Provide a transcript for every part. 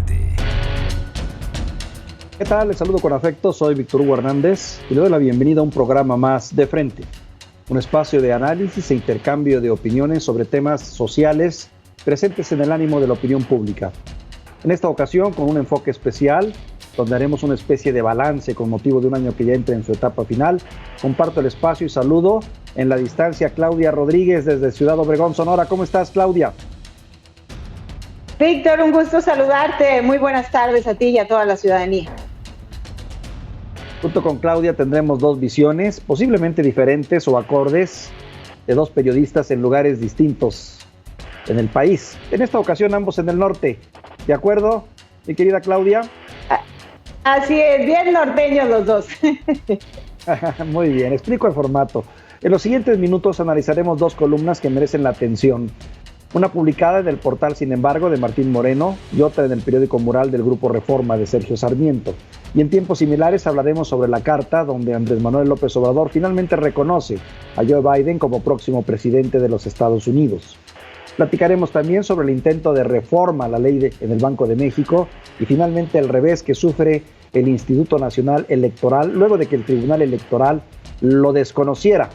frente. ¿Qué tal? Les saludo con afecto, soy Víctor Hugo Hernández y le doy la bienvenida a un programa más de Frente, un espacio de análisis e intercambio de opiniones sobre temas sociales presentes en el ánimo de la opinión pública. En esta ocasión con un enfoque especial, donde haremos una especie de balance con motivo de un año que ya entra en su etapa final. Comparto el espacio y saludo en la distancia a Claudia Rodríguez desde Ciudad Obregón, Sonora. ¿Cómo estás, Claudia? Víctor, un gusto saludarte. Muy buenas tardes a ti y a toda la ciudadanía. Junto con Claudia tendremos dos visiones, posiblemente diferentes o acordes, de dos periodistas en lugares distintos en el país. En esta ocasión ambos en el norte. ¿De acuerdo, mi querida Claudia? Así es, bien norteños los dos. Muy bien, explico el formato. En los siguientes minutos analizaremos dos columnas que merecen la atención. Una publicada en el portal Sin Embargo de Martín Moreno y otra en el periódico Mural del Grupo Reforma de Sergio Sarmiento. Y en tiempos similares hablaremos sobre la carta donde Andrés Manuel López Obrador finalmente reconoce a Joe Biden como próximo presidente de los Estados Unidos. Platicaremos también sobre el intento de reforma a la ley en el Banco de México y finalmente el revés que sufre el Instituto Nacional Electoral luego de que el Tribunal Electoral lo desconociera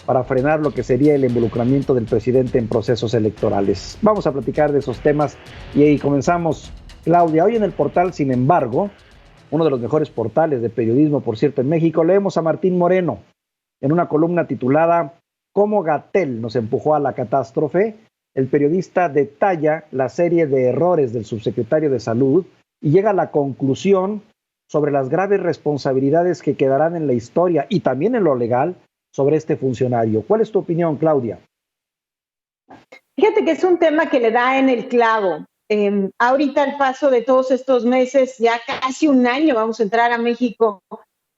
para frenar lo que sería el involucramiento del presidente en procesos electorales. Vamos a platicar de esos temas y ahí comenzamos. Claudia, hoy en el portal Sin Embargo, uno de los mejores portales de periodismo, por cierto, en México, leemos a Martín Moreno en una columna titulada ¿Cómo Gatell nos empujó a la catástrofe? El periodista detalla la serie de errores del subsecretario de Salud y llega a la conclusión sobre las graves responsabilidades que quedarán en la historia y también en lo legal sobre este funcionario. ¿Cuál es tu opinión, Claudia? Fíjate que es un tema que le da en el clavo. Ahorita al paso de todos estos meses, ya casi un año vamos a entrar a México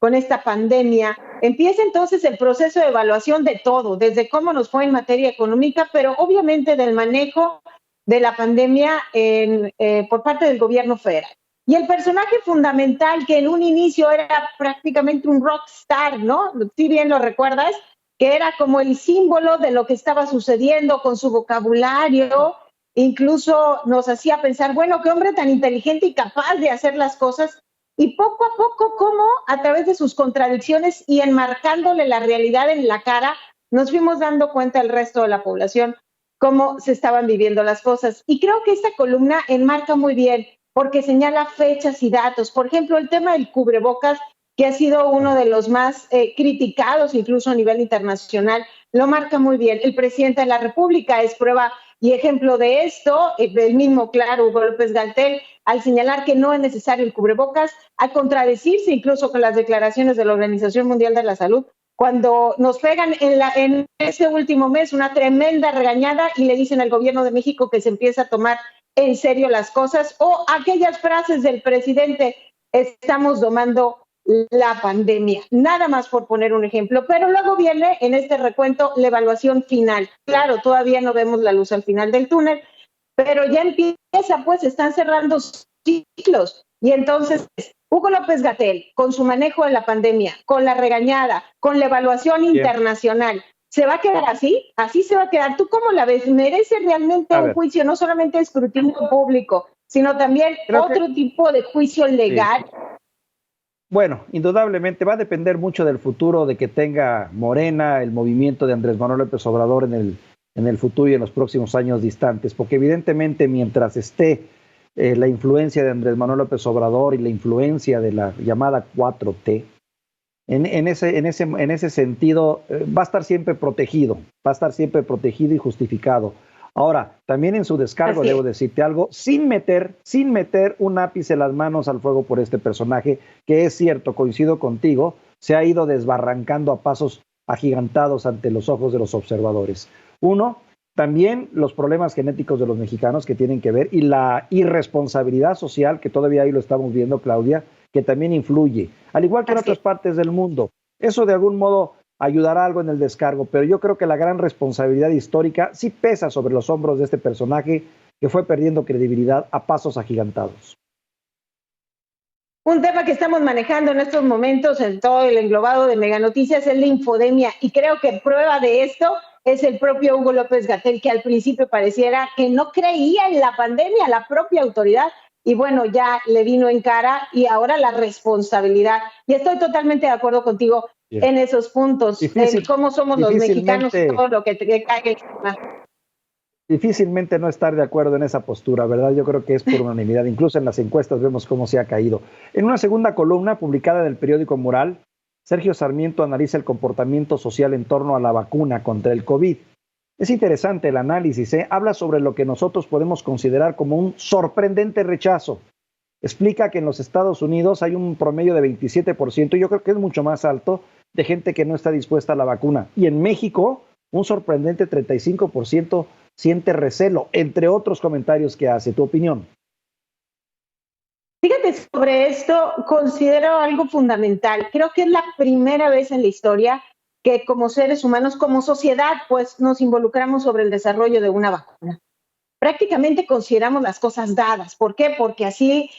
con esta pandemia, empieza entonces el proceso de evaluación de todo, desde cómo nos fue en materia económica, pero obviamente del manejo de la pandemia por parte del gobierno federal. Y el personaje fundamental que en un inicio era prácticamente un rockstar, ¿no? Si bien lo recuerdas, que era como el símbolo de lo que estaba sucediendo con su vocabulario, incluso nos hacía pensar, bueno, qué hombre tan inteligente y capaz de hacer las cosas, y poco a poco, como a través de sus contradicciones y enmarcándole la realidad en la cara, nos fuimos dando cuenta el resto de la población cómo se estaban viviendo las cosas. Y creo que esta columna enmarca muy bien, porque señala fechas y datos. Por ejemplo, el tema del cubrebocas, que ha sido uno de los más criticados, incluso a nivel internacional, lo marca muy bien. El presidente de la República es prueba y ejemplo de esto, el mismo, claro, Hugo López-Gatell, al señalar que no es necesario el cubrebocas, a contradecirse incluso con las declaraciones de la Organización Mundial de la Salud, cuando nos pegan en ese último mes una tremenda regañada y le dicen al gobierno de México que se empieza a tomar en serio las cosas, o aquellas frases del presidente, estamos domando la pandemia, nada más por poner un ejemplo, pero luego viene en este recuento la evaluación final. Claro, todavía no vemos la luz al final del túnel, pero ya empieza, pues están cerrando ciclos, y entonces Hugo López-Gatell, con su manejo de la pandemia, con la regañada, con la evaluación internacional, ¿se va a quedar así? ¿Así se va a quedar? ¿Tú cómo la ves? ¿Merece realmente un juicio, no solamente de escrutinio público, sino también otro tipo de juicio legal? Sí. Bueno, indudablemente va a depender mucho del futuro de que tenga Morena, el movimiento de Andrés Manuel López Obrador en el futuro y en los próximos años distantes, porque evidentemente mientras esté la influencia de Andrés Manuel López Obrador y la influencia de la llamada 4T, en ese sentido va a estar siempre protegido, y justificado. Ahora, también en su descargo debo decirte algo, sin meter un ápice en las manos al fuego por este personaje, que es cierto, coincido contigo, se ha ido desbarrancando a pasos agigantados ante los ojos de los observadores. Uno, también los problemas genéticos de los mexicanos que tienen que ver y la irresponsabilidad social, que todavía ahí lo estamos viendo, Claudia, que también influye, al igual que en otras partes del mundo. Eso de algún modo ayudará algo en el descargo, pero yo creo que la gran responsabilidad histórica sí pesa sobre los hombros de este personaje que fue perdiendo credibilidad a pasos agigantados. Un tema que estamos manejando en estos momentos en todo el englobado de Mega Noticias es la infodemia, y creo que prueba de esto es el propio Hugo López-Gatell, que al principio pareciera que no creía en la pandemia, la propia autoridad y bueno, ya le vino en cara y ahora la responsabilidad. Y estoy totalmente de acuerdo contigo en esos puntos, en cómo somos los mexicanos y todo lo que te cae encima. Difícilmente no estar de acuerdo en esa postura, ¿verdad? Yo creo que es por unanimidad. Incluso en las encuestas vemos cómo se ha caído. En una segunda columna publicada en el periódico Mural, Sergio Sarmiento analiza el comportamiento social en torno a la vacuna contra el COVID. Es interesante el análisis, ¿eh? Habla sobre lo que nosotros podemos considerar como un sorprendente rechazo. Explica que en los Estados Unidos hay un promedio de 27%, y yo creo que es mucho más alto, de gente que no está dispuesta a la vacuna. Y en México, un sorprendente 35% siente recelo, entre otros comentarios que hace. ¿Tu opinión? Fíjate, sobre esto considero algo fundamental. Creo que es la primera vez en la historia que como seres humanos, como sociedad, pues nos involucramos sobre el desarrollo de una vacuna. Prácticamente consideramos las cosas dadas. ¿Por qué? Porque así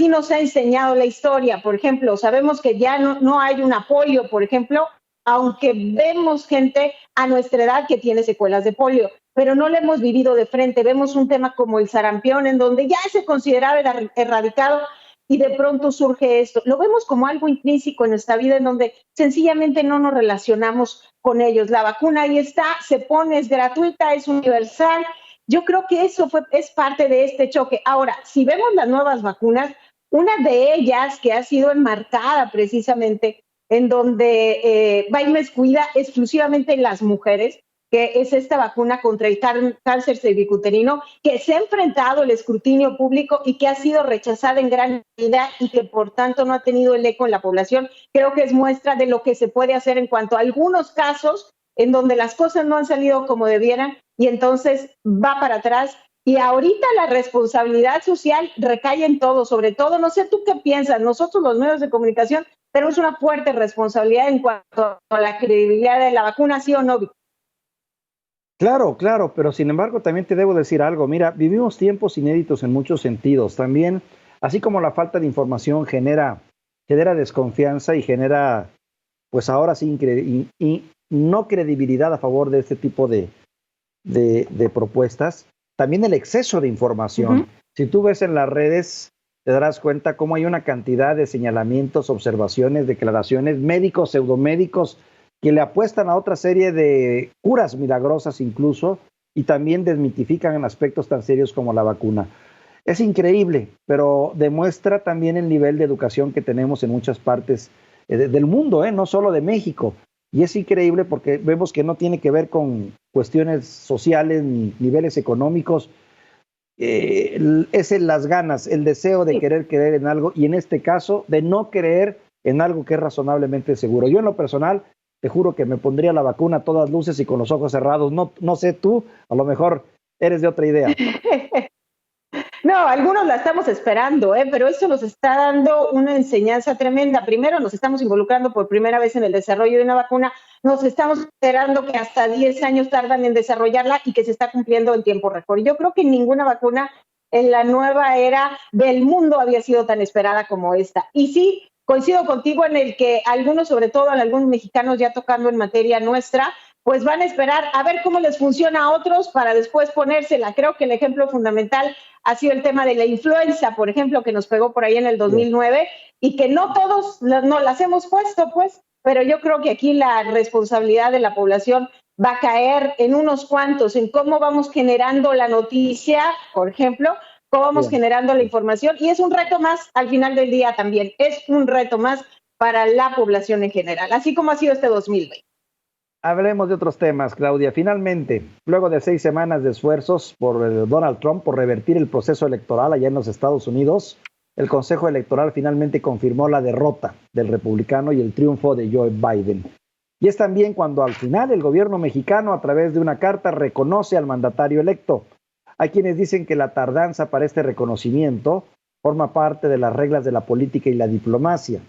nos ha enseñado la historia. Por ejemplo, sabemos que ya no hay una polio, por ejemplo, aunque vemos gente a nuestra edad que tiene secuelas de polio, pero no lo hemos vivido de frente. Vemos un tema como el sarampión, en donde ya se consideraba erradicado y de pronto surge esto. Lo vemos como algo intrínseco en nuestra vida, en donde sencillamente no nos relacionamos con ellos. La vacuna ahí está, se pone, es gratuita, es universal. Yo creo que eso es parte de este choque. Ahora, si vemos las nuevas vacunas, una de ellas que ha sido enmarcada precisamente en donde va inmiscuida exclusivamente en las mujeres, que es esta vacuna contra el cáncer cervicuterino, que se ha enfrentado al escrutinio público y que ha sido rechazada en gran medida y que por tanto no ha tenido el eco en la población. Creo que es muestra de lo que se puede hacer en cuanto a algunos casos en donde las cosas no han salido como debieran y entonces va para atrás. Y ahorita la responsabilidad social recae en todo, sobre todo, no sé tú qué piensas, nosotros los medios de comunicación tenemos una fuerte responsabilidad en cuanto a la credibilidad de la vacuna, ¿sí o no, Víctor? Claro, claro, pero sin embargo también te debo decir algo. Mira, vivimos tiempos inéditos en muchos sentidos. También, así como la falta de información genera desconfianza y genera, pues ahora sí, y no credibilidad a favor de este tipo de propuestas, también el exceso de información. Uh-huh. Si tú ves en las redes, te darás cuenta cómo hay una cantidad de señalamientos, observaciones, declaraciones, médicos, pseudomédicos, que le apuestan a otra serie de curas milagrosas incluso, y también desmitifican en aspectos tan serios como la vacuna. Es increíble, pero demuestra también el nivel de educación que tenemos en muchas partes del mundo, no solo de México. Y es increíble porque vemos que no tiene que ver con cuestiones sociales ni niveles económicos. Es en las ganas, el deseo de querer creer en algo, y en este caso de no creer en algo que es razonablemente seguro. Yo en lo personal te juro que me pondría la vacuna a todas luces y con los ojos cerrados. No sé tú, a lo mejor eres de otra idea. No, algunos la estamos esperando, pero eso nos está dando una enseñanza tremenda. Primero, nos estamos involucrando por primera vez en el desarrollo de una vacuna. Nos estamos esperando que hasta 10 años tardan en desarrollarla y que se está cumpliendo en tiempo récord. Yo creo que ninguna vacuna en la nueva era del mundo había sido tan esperada como esta. Y sí, coincido contigo en el que algunos, sobre todo en algunos mexicanos ya tocando en materia nuestra, pues van a esperar a ver cómo les funciona a otros para después ponérsela. Creo que el ejemplo fundamental ha sido el tema de la influenza, por ejemplo, que nos pegó por ahí en el 2009 y que no todos no las hemos puesto, pues, pero yo creo que aquí la responsabilidad de la población va a caer en unos cuantos, en cómo vamos generando la noticia, por ejemplo, cómo vamos generando la información, y es un reto más al final del día también, es un reto más para la población en general, así como ha sido este 2020. Hablemos de otros temas, Claudia. Finalmente, luego de 6 semanas de esfuerzos por Donald Trump por revertir el proceso electoral allá en los Estados Unidos, el Consejo Electoral finalmente confirmó la derrota del republicano y el triunfo de Joe Biden. Y es también cuando al final el gobierno mexicano, a través de una carta, reconoce al mandatario electo. Hay quienes dicen que la tardanza para este reconocimiento forma parte de las reglas de la política y la diplomacia.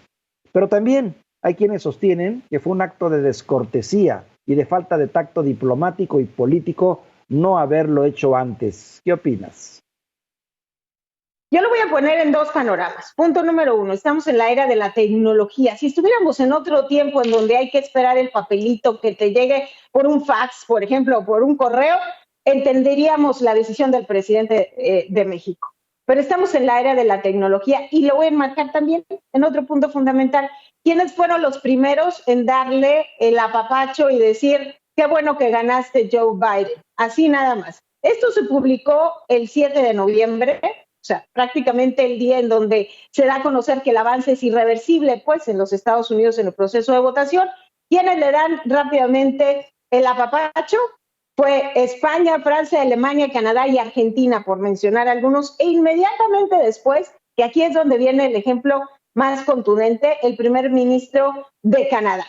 Pero también hay quienes sostienen que fue un acto de descortesía y de falta de tacto diplomático y político no haberlo hecho antes. ¿Qué opinas? Yo lo voy a poner en dos panoramas. Punto número uno, estamos en la era de la tecnología. Si estuviéramos en otro tiempo en donde hay que esperar el papelito que te llegue por un fax, por ejemplo, o por un correo, entenderíamos la decisión del presidente de México. pero estamos en la era de la tecnología y lo voy a enmarcar también en otro punto fundamental. ¿Quiénes fueron los primeros en darle el apapacho y decir, qué bueno que ganaste, Joe Biden? Así nada más. Esto se publicó el 7 de noviembre, o sea, prácticamente el día en donde se da a conocer que el avance es irreversible, pues, en los Estados Unidos en el proceso de votación. ¿Quiénes le dan rápidamente el apapacho? Fue España, Francia, Alemania, Canadá y Argentina, por mencionar algunos, e inmediatamente después, que aquí es donde viene el ejemplo más contundente, el primer ministro de Canadá.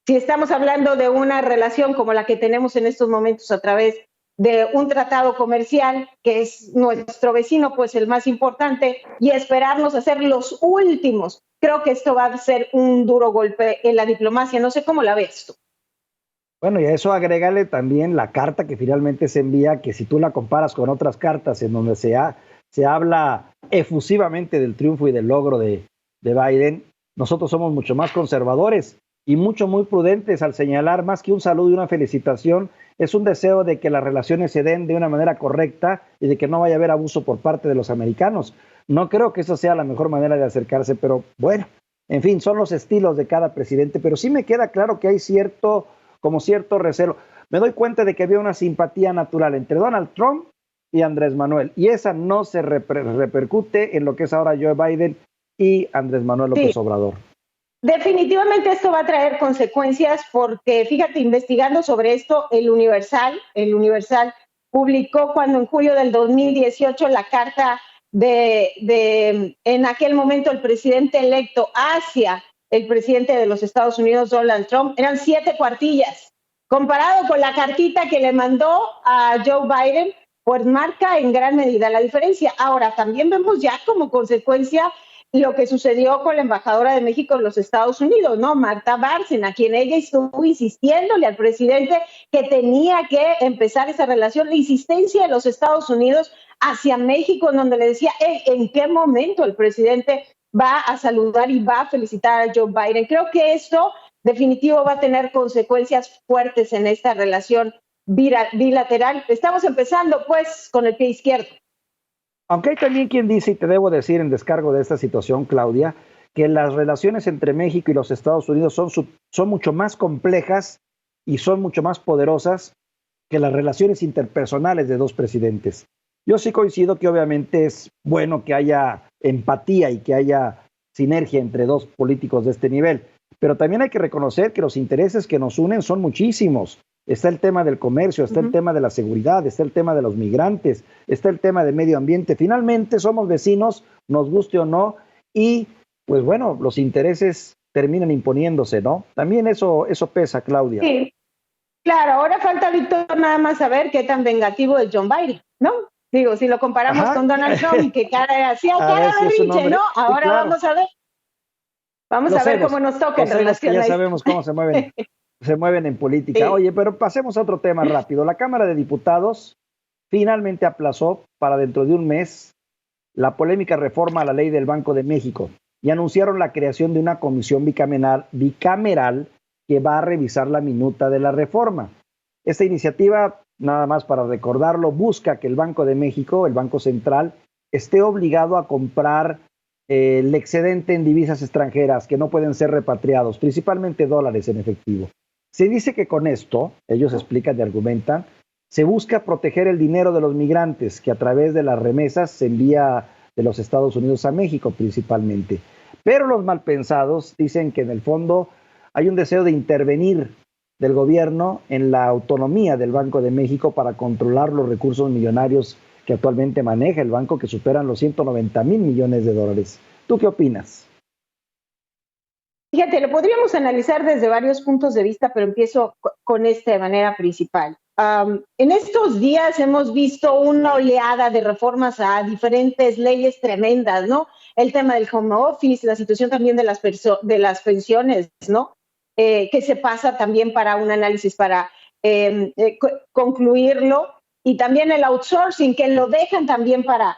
Si estamos hablando de una relación como la que tenemos en estos momentos a través de un tratado comercial, que es nuestro vecino, pues el más importante, y esperarnos a ser los últimos, creo que esto va a ser un duro golpe en la diplomacia. No sé cómo la ves tú. Bueno, y a eso agrégale también la carta que finalmente se envía, que si tú la comparas con otras cartas en donde se habla efusivamente del triunfo y del logro de Biden, nosotros somos mucho más conservadores y mucho, muy prudentes al señalar, más que un saludo y una felicitación, es un deseo de que las relaciones se den de una manera correcta y de que no vaya a haber abuso por parte de los americanos. No creo que esa sea la mejor manera de acercarse, pero bueno, en fin, son los estilos de cada presidente, pero sí me queda claro que hay cierto recelo. Me doy cuenta de que había una simpatía natural entre Donald Trump y Andrés Manuel, y esa no se repercute en lo que es ahora Joe Biden y Andrés Manuel López Obrador. Definitivamente esto va a traer consecuencias porque, fíjate, investigando sobre esto, el Universal publicó cuando en julio del 2018 la carta de en aquel momento el presidente electo hacia el presidente de los Estados Unidos, Donald Trump, eran 7 cuartillas. Comparado con la cartita que le mandó a Joe Biden, pues marca en gran medida la diferencia. Ahora, también vemos ya como consecuencia lo que sucedió con la embajadora de México en los Estados Unidos, ¿no? Marta Bárcena, a quien ella estuvo insistiéndole al presidente que tenía que empezar esa relación, la insistencia de los Estados Unidos hacia México, en donde le decía, ¿en qué momento el presidente va a saludar y va a felicitar a Joe Biden? Creo que esto definitivo va a tener consecuencias fuertes en esta relación bilateral. Estamos empezando, pues, con el pie izquierdo. Aunque hay también quien dice, y te debo decir en descargo de esta situación, Claudia, que las relaciones entre México y los Estados Unidos son mucho más complejas y son mucho más poderosas que las relaciones interpersonales de dos presidentes. Yo sí coincido que obviamente es bueno que haya empatía y que haya sinergia entre dos políticos de este nivel, pero también hay que reconocer que los intereses que nos unen son muchísimos. Está el tema del comercio, está el tema de la seguridad, está el tema de los migrantes, está el tema del medio ambiente. Finalmente somos vecinos, nos guste o no, y pues bueno, los intereses terminan imponiéndose, ¿no? También eso pesa, Claudia. Sí, claro, ahora falta, Víctor, nada más saber qué tan vengativo es John Biden, ¿no? Digo, si lo comparamos con Donald Trump, que cara hacía cara berrinche, ¿no? Ahora sí, claro. Vamos a ver cómo nos toca en relación a ya sabemos cómo se mueven en política. Sí. Oye, pero pasemos a otro tema rápido. La Cámara de Diputados finalmente aplazó para dentro de un mes la polémica reforma a la ley del Banco de México y anunciaron la creación de una comisión bicameral que va a revisar la minuta de la reforma. Esta iniciativa, nada más para recordarlo, busca que el Banco de México, el Banco Central, esté obligado a comprar el excedente en divisas extranjeras que no pueden ser repatriados, principalmente dólares en efectivo. Se dice que con esto, ellos explican y argumentan, se busca proteger el dinero de los migrantes que a través de las remesas se envía de los Estados Unidos a México principalmente. Pero los malpensados dicen que en el fondo hay un deseo de intervenir del gobierno en la autonomía del Banco de México para controlar los recursos millonarios que actualmente maneja el banco, que superan los 190,000 millones de dólares. ¿Tú qué opinas? Fíjate, lo podríamos analizar desde varios puntos de vista, pero empiezo con esta de manera principal. En estos días hemos visto una oleada de reformas a diferentes leyes tremendas, ¿no? El tema del home office, la situación también de las pensiones, ¿no? Que se pasa también para un análisis para concluirlo, y también el outsourcing, que lo dejan también para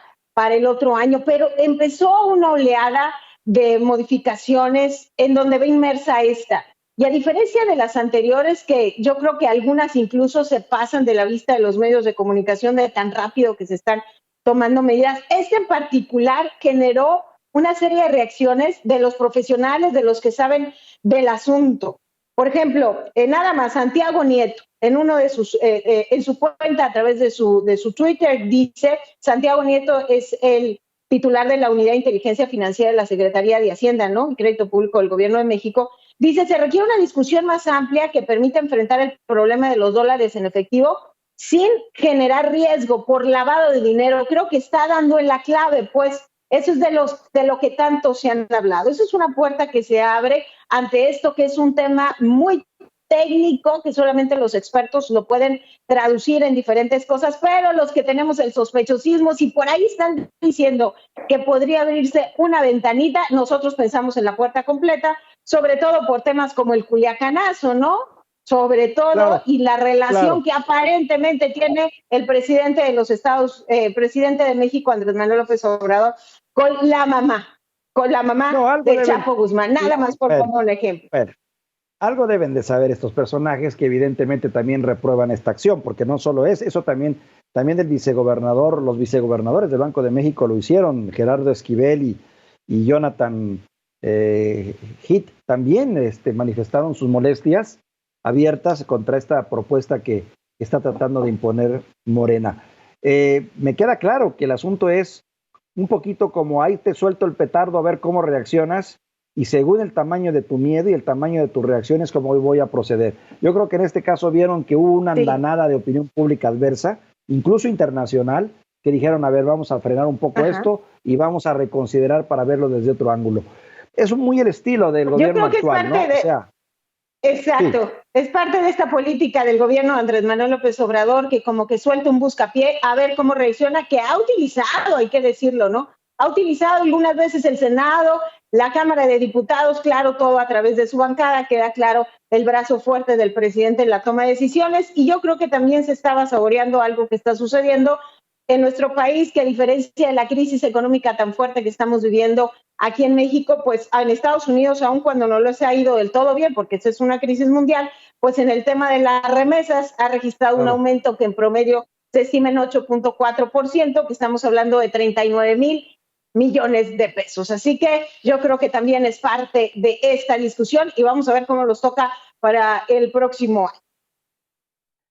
el otro año, pero empezó una oleada de modificaciones en donde va inmersa esta. Y a diferencia de las anteriores, que yo creo que algunas incluso se pasan de la vista de los medios de comunicación de tan rápido que se están tomando medidas. Este en particular generó una serie de reacciones de los profesionales, de los que saben del asunto. Por ejemplo, nada más, Santiago Nieto, en uno de sus, en su cuenta a través de su Twitter, dice, Santiago Nieto es el titular de la Unidad de Inteligencia Financiera de la Secretaría de Hacienda, ¿no? Y Crédito Público del Gobierno de México. Dice, se requiere una discusión más amplia que permita enfrentar el problema de los dólares en efectivo sin generar riesgo por lavado de dinero. Creo que está dando en la clave, pues, eso es de lo que tanto se han hablado. Eso es una puerta que se abre ante esto, que es un tema muy técnico, que solamente los expertos lo pueden traducir en diferentes cosas, pero los que tenemos el sospechosismo, si por ahí están diciendo que podría abrirse una ventanita, nosotros pensamos en la puerta completa, sobre todo por temas como el culiacanazo, ¿no? Sobre todo, claro, y la relación que aparentemente tiene el presidente de los Estados, presidente de México, Andrés Manuel López Obrador, con la mamá de Chapo Guzmán, nada más por poner un ejemplo. Algo deben de saber estos personajes que evidentemente también reprueban esta acción, porque no solo es, eso también el vicegobernador, los vicegobernadores del Banco de México lo hicieron, Gerardo Esquivel y Jonathan Heath también manifestaron sus molestias abiertas contra esta propuesta que está tratando de imponer Morena. Me queda claro que el asunto es un poquito como ahí te suelto el petardo a ver cómo reaccionas, y según el tamaño de tu miedo y el tamaño de tus reacciones, cómo hoy voy a proceder. Yo creo que en este caso vieron que hubo una andanada de opinión pública adversa, incluso internacional, que dijeron, a ver, vamos a frenar un poco esto y vamos a reconsiderar para verlo desde otro ángulo. Es muy el estilo del gobierno actual, ¿no? O sea, exacto, sí. Es parte de esta política del gobierno de Andrés Manuel López Obrador, que como que suelta un buscapié a ver cómo reacciona, que ha utilizado, hay que decirlo, ¿no? Ha utilizado algunas veces el Senado, la Cámara de Diputados, claro, todo a través de su bancada, queda claro el brazo fuerte del presidente en la toma de decisiones, y yo creo que también se estaba saboreando algo que está sucediendo en nuestro país, que a diferencia de la crisis económica tan fuerte que estamos viviendo aquí en México, pues en Estados Unidos, aun cuando no les ha ido del todo bien, porque esa es una crisis mundial, pues en el tema de las remesas ha registrado un aumento que en promedio se estima en 8.4%, que estamos hablando de 39,000 millones de pesos. Así que yo creo que también es parte de esta discusión y vamos a ver cómo los toca para el próximo año.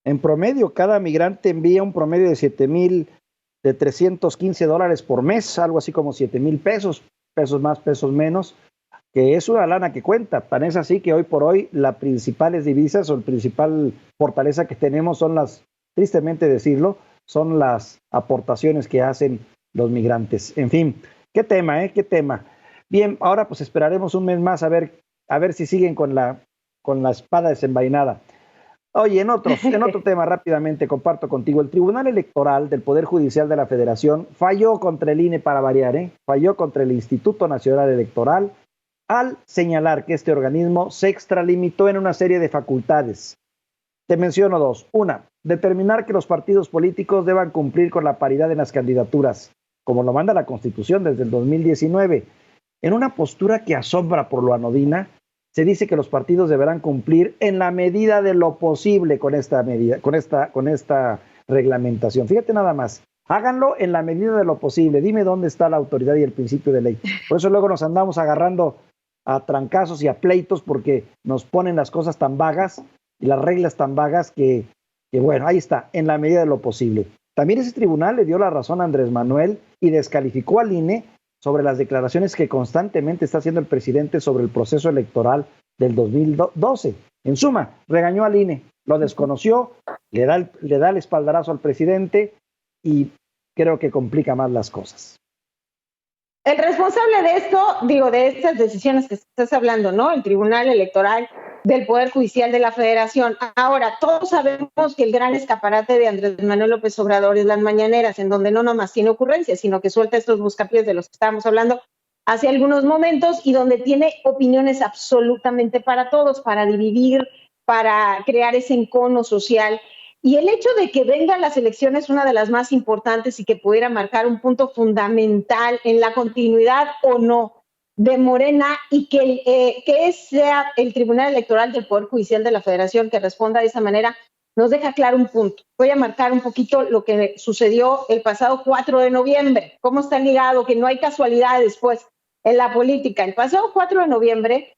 En promedio, cada migrante envía un promedio de $315 por mes, algo así como 7,000 pesos, pesos más, pesos menos, que es una lana que cuenta. Tan es así que hoy por hoy las principales divisas o la principal fortaleza que tenemos son tristemente decirlo, son las aportaciones que hacen los migrantes. En fin, qué tema, qué tema. Bien, ahora pues esperaremos un mes más a ver si siguen con la espada desenvainada. Oye, en otro tema rápidamente comparto contigo, el Tribunal Electoral del Poder Judicial de la Federación falló contra el INE para variar, falló contra el Instituto Nacional Electoral al señalar que este organismo se extralimitó en una serie de facultades. Te menciono dos. Una, determinar que los partidos políticos deban cumplir con la paridad en las candidaturas, como lo manda la Constitución desde el 2019. En una postura que asombra por lo anodina, se dice que los partidos deberán cumplir en la medida de lo posible con esta medida, con esta reglamentación. Fíjate nada más, háganlo en la medida de lo posible. Dime dónde está la autoridad y el principio de ley. Por eso luego nos andamos agarrando a trancazos y a pleitos porque nos ponen las cosas tan vagas y las reglas tan vagas que bueno, ahí está, en la medida de lo posible. También ese tribunal le dio la razón a Andrés Manuel y descalificó al INE sobre las declaraciones que constantemente está haciendo el presidente sobre el proceso electoral del 2012. En suma, regañó al INE, lo desconoció, le da el espaldarazo al presidente y creo que complica más las cosas. El responsable de esto, de estas decisiones que estás hablando, ¿no? El Tribunal Electoral del Poder Judicial de la Federación. Ahora, todos sabemos que el gran escaparate de Andrés Manuel López Obrador es las mañaneras, en donde no nomás tiene ocurrencias, sino que suelta estos buscapiés de los que estábamos hablando hace algunos momentos y donde tiene opiniones absolutamente para todos, para dividir, para crear ese encono social. Y el hecho de que vengan las elecciones, una de las más importantes y que pudiera marcar un punto fundamental en la continuidad o no de Morena y que sea el Tribunal Electoral del Poder Judicial de la Federación que responda de esa manera, nos deja claro un punto. Voy a marcar un poquito lo que sucedió el pasado 4 de noviembre, cómo está ligado, que no hay casualidades, pues, en la política. El pasado 4 de noviembre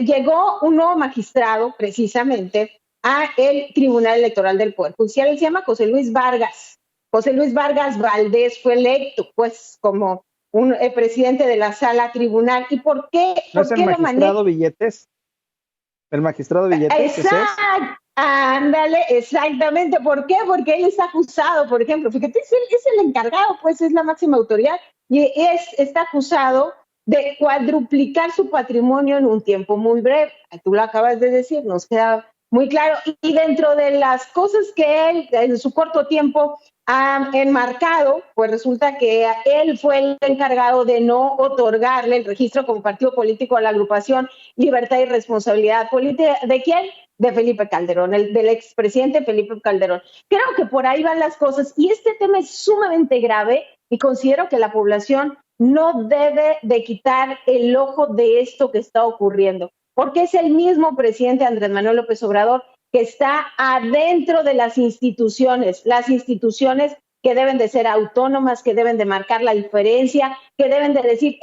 llegó un nuevo magistrado, precisamente, a el Tribunal Electoral del Poder Judicial. Él se llama José Luis Vargas. José Luis Vargas Valdés fue electo, pues, como un presidente de la sala tribunal. ¿Y por qué? ¿No es el magistrado Billetes? ¿El magistrado Billetes? Exacto. Ándale, exactamente. ¿Por qué? Porque él está acusado, por ejemplo, fíjate, es el encargado, pues es la máxima autoridad, y está acusado de cuadruplicar su patrimonio en un tiempo muy breve. Tú lo acabas de decir, nos queda muy claro. Y dentro de las cosas que él en su corto tiempo ha enmarcado, pues resulta que él fue el encargado de no otorgarle el registro como partido político a la agrupación Libertad y Responsabilidad Política. ¿De quién? De Felipe Calderón, del expresidente Felipe Calderón. Creo que por ahí van las cosas y este tema es sumamente grave y considero que la población no debe de quitar el ojo de esto que está ocurriendo, porque es el mismo presidente Andrés Manuel López Obrador que está adentro de las instituciones que deben de ser autónomas, que deben de marcar la diferencia, que deben de decir,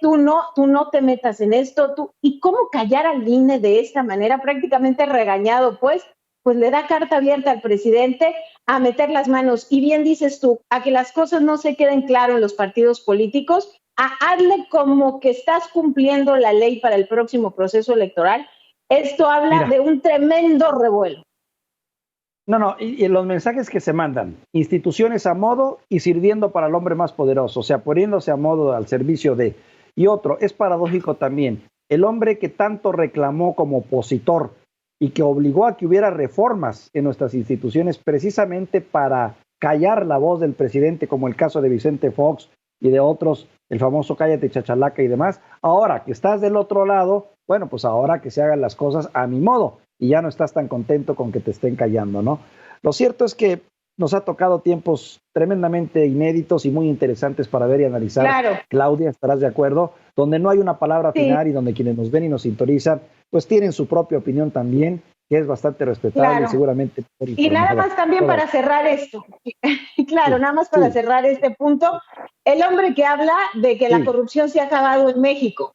tú no te metas en esto, y cómo callar al INE de esta manera, prácticamente regañado, pues le da carta abierta al presidente a meter las manos, y bien dices tú, a que las cosas no se queden claras en los partidos políticos, a hazle como que estás cumpliendo la ley para el próximo proceso electoral. Esto habla de un tremendo revuelo. No, y los mensajes que se mandan, instituciones a modo y sirviendo para el hombre más poderoso, o sea, poniéndose a modo al servicio de. Y otro, es paradójico también, el hombre que tanto reclamó como opositor y que obligó a que hubiera reformas en nuestras instituciones precisamente para callar la voz del presidente, como el caso de Vicente Fox y de otros, el famoso cállate chachalaca y demás. Ahora que estás del otro lado, bueno, pues ahora que se hagan las cosas a mi modo y ya no estás tan contento con que te estén callando, ¿no? Lo cierto es que nos ha tocado tiempos tremendamente inéditos y muy interesantes para ver y analizar. Claro. Claudia, estarás de acuerdo, donde no hay una palabra final y donde quienes nos ven y nos sintonizan, pues tienen su propia opinión también, que es bastante respetable y seguramente. Y nada más también para cerrar esto, nada más para cerrar este punto, el hombre que habla de que la corrupción se ha acabado en México,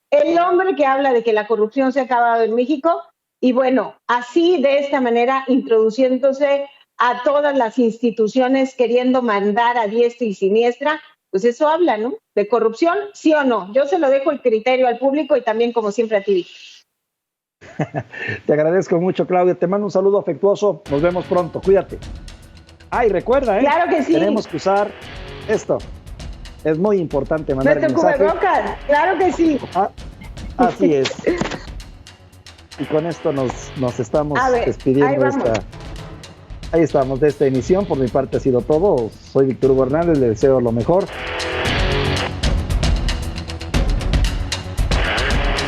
y bueno, así de esta manera introduciéndose a todas las instituciones queriendo mandar a diestra y siniestra, pues eso habla, ¿no? De corrupción, ¿sí o no? Yo se lo dejo el criterio al público y también, como siempre, a ti. Te agradezco mucho, Claudia. Te mando un saludo afectuoso. Nos vemos pronto. Cuídate. Ay, recuerda, Claro que sí. Tenemos que usar esto. Es muy importante mandar el mensaje. Cubrebocas. Claro que sí. Así es. Y con esto nos estamos despidiendo. Ahí estamos de esta emisión. Por mi parte ha sido todo. Soy Víctor Hugo Hernández. Le deseo lo mejor.